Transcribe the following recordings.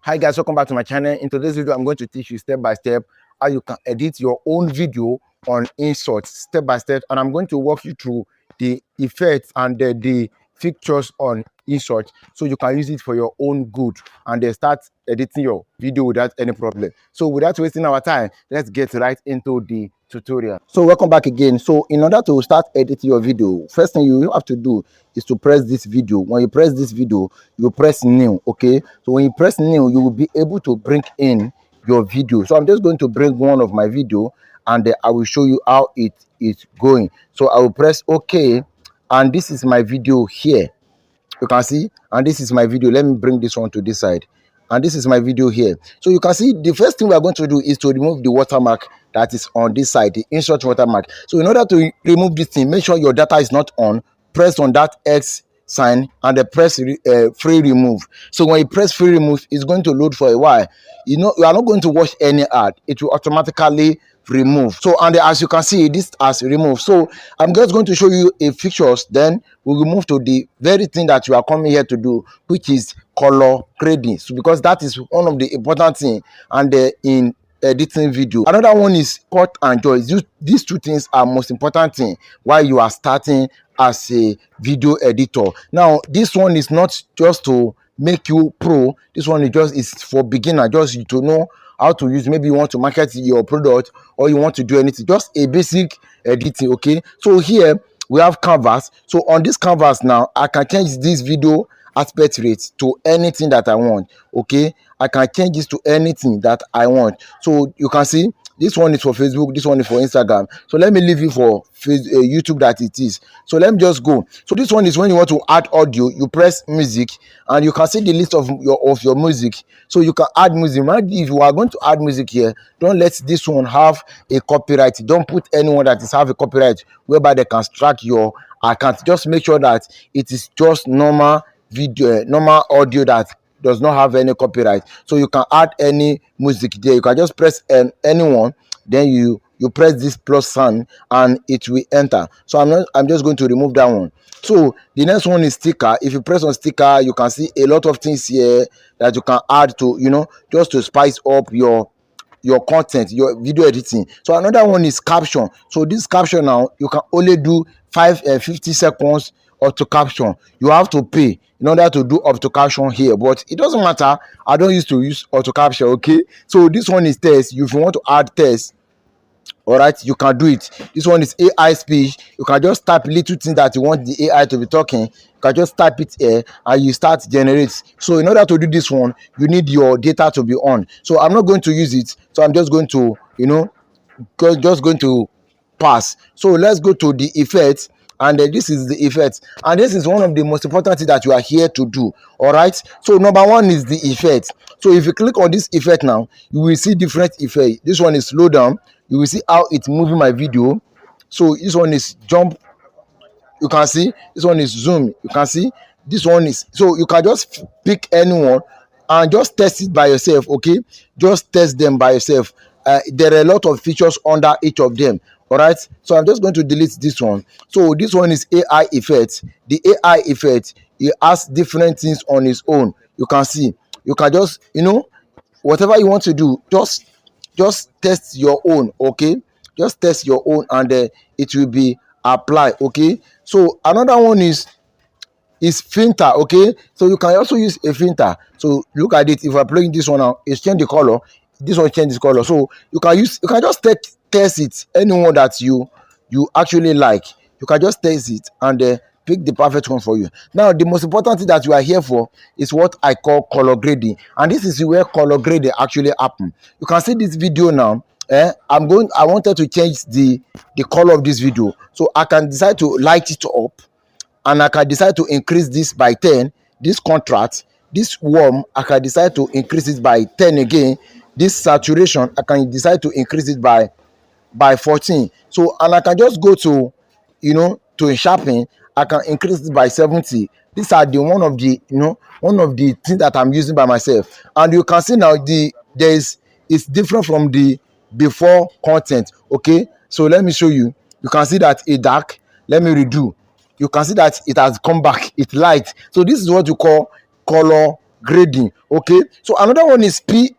Hi guys, welcome back to my channel. In today's video, I'm going to teach you step by step how you can edit your own video on Inshot step by step, and I'm going to walk you through the effects and the features on Inshot so you can use it for your own good and then start editing your video without any problem. So without wasting our time, let's get right into the tutorial. So welcome back again. So in order to start editing your video, first thing you have to do is to press this video. When you press this video, you press new. Okay, so when you press new, you will be able to bring in your video. So I'm just going to bring one of my video and I will show you how it is going. So I will press OK, and this is my video here. You can see, and this is my video. Let me bring this one to this side, and this is my video here. So you can see the first thing we are going to do is to remove the watermark that is on this side, the Inshot watermark. So in order to remove this thing, make sure your data is not on. Press on that X sign and then press free remove. So when you press free remove, it's going to load for a while. You are not going to watch any ad. It will automatically remove. So and as you can see, this has removed. So I'm just going to show you a features, then we will move to the very thing that you are coming here to do, which is color grading. So because that is one of the important thing and in editing video. Another one is cut and join. These two things are most important thing while you are starting as a video editor. Now this one is not just to make you pro. This one is for beginner, just to know how to use. Maybe you want to market your product or you want to do anything, just a basic editing. Okay, so here we have canvas. So on this canvas now, I can change this video aspect rate to anything that I want. Okay, I can change this to anything that I want. So you can see this one is for Facebook, this one is for Instagram. So let me leave it for YouTube that it is. So let me just go. So this one is when you want to add audio, you press music and you can see the list of your music. So you can add music. If you are going to add music here, don't let this one have a copyright. Don't put anyone that is have a copyright whereby they can strike your account. Just make sure that it is just normal video, normal audio that does not have any copyright. So you can add any music there. You can just press anyone, then you press this plus sign and it will enter. So I'm just going to remove that one. So the next one is sticker. If you press on sticker, you can see a lot of things here that you can add to, just to spice up your content, your video editing. So another one is caption. So this caption now, you can only do 50 seconds auto caption. You have to pay in order to do auto caption here, but it doesn't matter. I don't used to use auto caption. Okay, so this one is text. If you want to add text, all right, you can do it. This one is AI speech. You can just type little things that you want the AI to be talking. You can just type it here and you start generate. So in order to do this one, you need your data to be on. So I'm not going to use it. So I'm just going to, just going to pass. So let's go to the effects. And this is the effect, and this is one of the most important things that you are here to do. All right, so number one is the effect. So if you click on this effect now, you will see different effect. This one is slow down. You will see how it's moving my video. So this one is jump. You can see this one is zoom. You can see this one is, so you can just pick anyone and just test it by yourself. Okay, just test them by yourself. There are a lot of features under each of them. All right, so I'm just going to delete this one. So this one is AI effect. The AI effect, it has different things on its own. You can see, you can just, whatever you want to do, just test your own. Okay, just test your own and it will be applied. Okay, so another one is filter. Okay, so you can also use a filter. So look at it. If I'm playing this one now, it's change the color. This one change this color. So you can just test it, anyone that you actually like. You can just test it and pick the perfect one for you. Now the most important thing that you are here for is what I call color grading, and this is where color grading actually happen. You can see this video now. I wanted to change the color of this video, so I can decide to light it up and I can decide to increase this by 10. This contrast, this warm, I can decide to increase it by 10 again. This saturation, I can decide to increase it by 14. So and I can just go to to sharpen. I can increase it by 70. These are the one of the things that I'm using by myself. And you can see now it's different from the before content. Okay, so let me show you. You can see that it's dark. Let me redo. You can see that it has come back. It's light. So this is what you call color grading. Okay, so another one is PIP.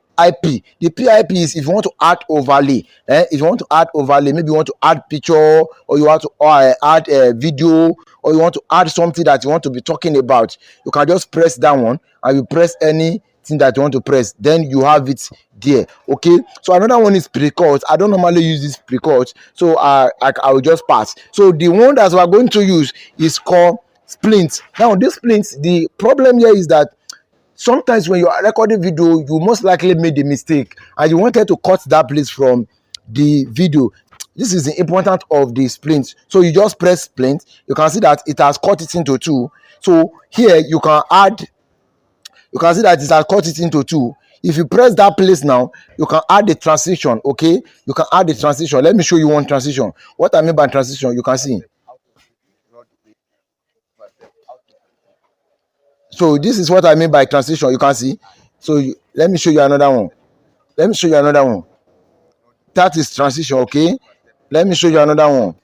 The PIP is if you want to add overlay, if you want to add overlay, maybe you want to add picture, or you want to add a video, or you want to add something that you want to be talking about. You can just press that one, and you press anything that you want to press, then you have it there. Okay, so another one is precut. I don't normally use this precut, so I will just pass. So the one that we are going to use is called splint. Now this splint, the problem here is that sometimes when you are recording video, you most likely made a mistake and you wanted to cut that place from the video. This is the importance of the splint. So you just press splint, you can see that it has cut it into two. So here you can see that it has cut it into two. If you press that place now, you can add the transition. Okay, you can add the transition. Let me show you one transition. What I mean by transition, you can see. So this is what I mean by transition. You can see. So let me show you another one. That is transition. Okay, let me show you another one.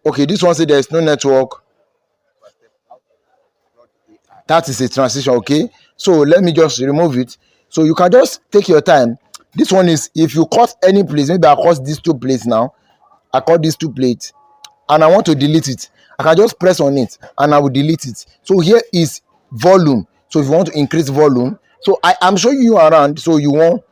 Okay, this one say there is no network. That is a transition. Okay, so let me just remove it. So you can just take your time. This one is if you cut any place, maybe I cut these two plates now. I cut these two plates and I want to delete it. I can just press on it and I will delete it. So here is volume. So if you want to increase volume, so I am showing you around. So you want,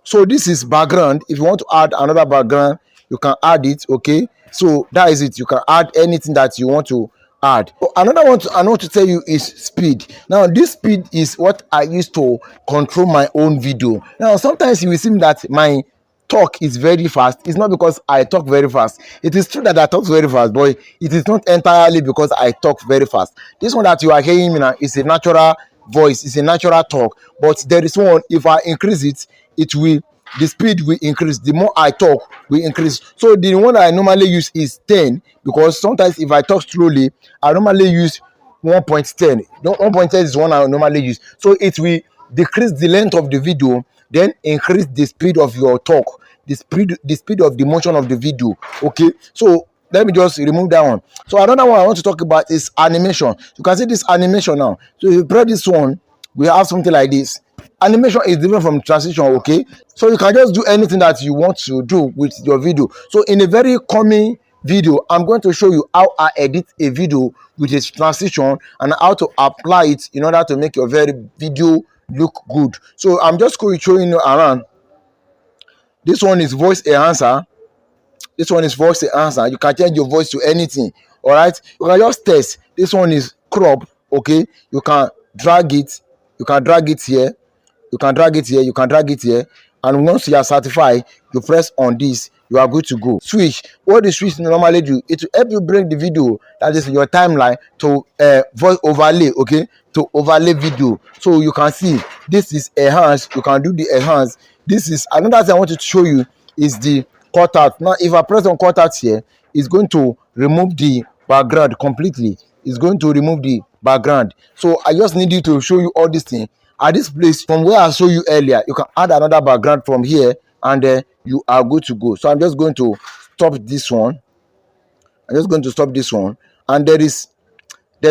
so this is background. If you want to add another background, you can add it. Okay, so that is it. You can add anything that you want to add. So another one I want to tell you is speed. Now this speed is what I use to control my own video. Now sometimes you will see that my talk is very fast. It's not because I talk very fast. It is true that I talk very fast, but it is not entirely because I talk very fast. This one that you are hearing me now is a natural voice, it's a natural talk. But there is one, if I increase it, it will, the speed will increase. The more I talk will increase. So the one I normally use is 10, because sometimes if I talk slowly, I normally use 1.10. No, 1.10 is one I normally use. So it will decrease the length of the video, then increase the speed of your talk, the speed of the motion of the video. Okay, so let me just remove that one. So another one I want to talk about is animation. You can see this animation now. So if you press this one, we have something like this. Animation is different from transition. Okay, so you can just do anything that you want to do with your video. So in a very coming video, I'm going to show you how I edit a video with a transition and how to apply it in order to make your very video look good. So I'm just going to show you around. This one is voice enhancer. This one is voice enhancer. You can change your voice to anything. All right, you can just test. This one is crop. Okay, you can drag it. You can drag it here. You can drag it here. You can drag it here. And once you are certified, you press on this, you are good to go. Switch. What the switch normally do, it will help you bring the video that is your timeline to voice overlay. Okay, to overlay video. So you can see this is enhance. You can do the enhance. This is another thing I want to show you is the cutout. Now if I press on cutout here, it's going to remove the background completely. It's going to remove the background. So I just need you to show you all these things at this place. From where I showed you earlier, you can add another background from here, and you are good to go. So I'm just going to stop this one. And there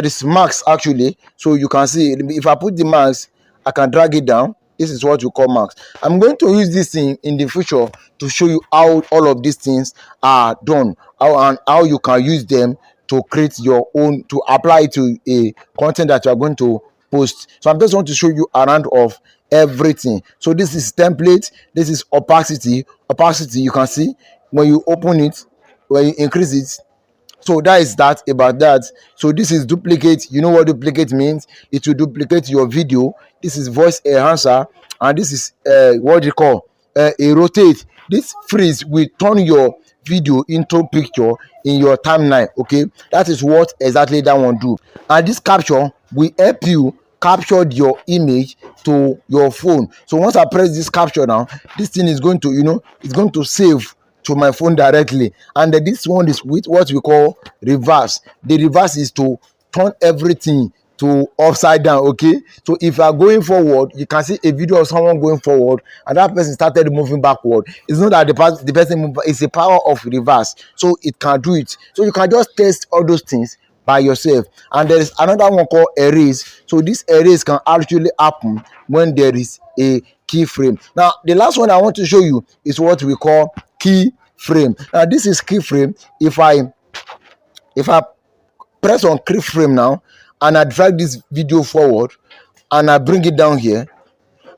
is marks actually. So you can see if I put the marks, I can drag it down. This is what you call marks. I'm going to use this thing in the future to show you how all of these things are done, how you can use them to create your own, to apply it to a content that you are going to post. So I'm just going to show you around of everything. So this is template. This is opacity. You can see when you open it, when you increase it. So that is that about that. So this is duplicate. You know what duplicate means? It will duplicate your video. This is voice enhancer, and this is what you call a rotate. This freeze will turn your video into picture in your timeline. Okay, that is what exactly that one do. And this capture will help you capture your image to your phone. So once I press this capture now, this thing is going to, it's going to save to my phone directly. And this one is with what we call reverse. The reverse is to turn everything to upside down. Okay, so if you are going forward, you can see a video of someone going forward and that person started moving backward. It's not that the person move, it's the power of reverse, so it can do it. So you can just test all those things by yourself. And there is another one called erase. So this erase can actually happen when there is a keyframe. Now the last one I want to show you is what we call keyframe. Now this is keyframe. If I press on keyframe now and I drag this video forward and I bring it down here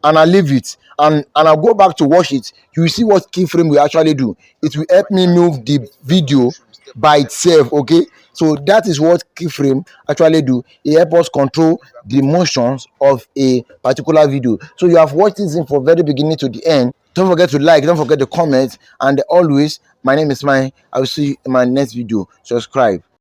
and I leave it and I go back to watch it, you see what keyframe will actually do. It will help me move the video by itself. Okay, so that is what keyframe actually do. It helps us control the motions of a particular video. So you have watched this in from very beginning to the end. Don't forget to like, don't forget to comment, and always, my name is Mine. I will see you in my next video. Subscribe.